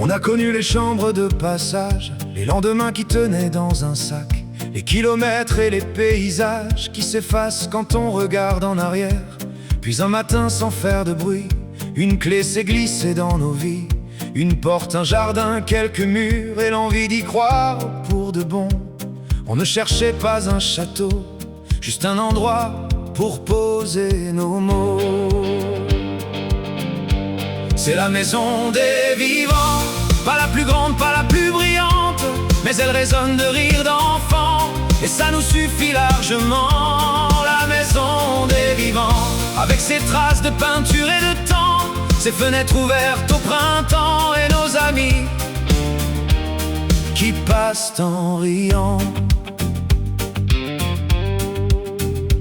On a connu les chambres de passage, les lendemains qui tenaient dans un sac, les kilomètres et les paysages qui s'effacent quand on regarde en arrière. Puis un matin sans faire de bruit, une clé s'est glissée dans nos vies. Une porte, un jardin, quelques murs et l'envie d'y croire pour de bon. On ne cherchait pas un château, juste un endroit pour poser nos mots. C'est la maison des vivants, pas la plus grande, pas la plus brillante, mais elle résonne de rire d'enfants, et ça nous suffit largement. La maison des vivants, avec ses traces de peinture et de temps, ses fenêtres ouvertes au printemps, et nos amis qui passent en riant.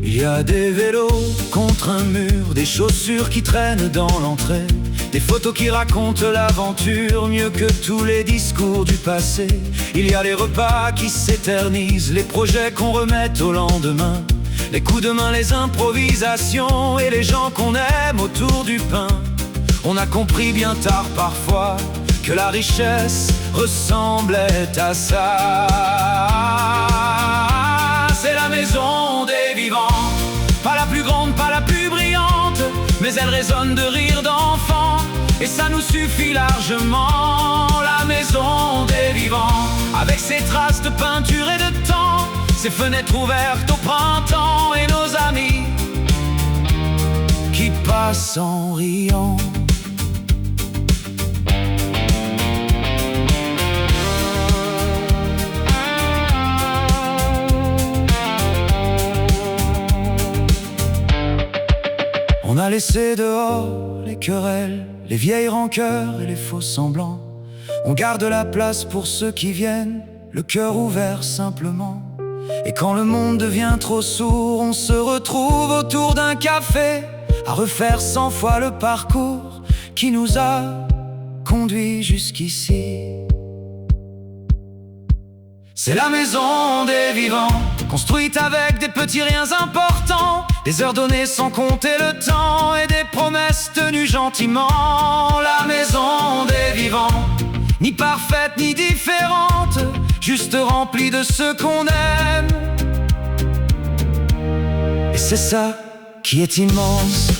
Il y a des vélos contre un mur, des chaussures qui traînent dans l'entrée, des photos qui racontent l'aventure mieux que tous les discours du passé. Il y a les repas qui s'éternisent, les projets qu'on remet au lendemain, les coups de main, les improvisations et les gens qu'on aime autour du pain. On a compris bien tard parfois que la richesse ressemblait à ça. C'est la maison des vivants, pas la plus grande, pas la plus brillante, mais elle résonne de rire d'enfants, et ça nous suffit largement. La maison des vivants, avec ses traces de peinture et de temps, ses fenêtres ouvertes au printemps, et nos amis qui passent en riant. On a laissé dehors les querelles, les vieilles rancœurs et les faux semblants. On garde la place pour ceux qui viennent, le cœur ouvert simplement. Et quand le monde devient trop sourd, on se retrouve autour d'un café, à refaire 100 fois le parcours qui nous a conduits jusqu'ici. C'est la maison des vivants, construite avec des petits riens importants, des heures données sans compter le temps, et des promesses tenues gentiment. La maison des vivants, ni parfaite ni différente, juste remplie de ce qu'on aime. Et c'est ça qui est immense.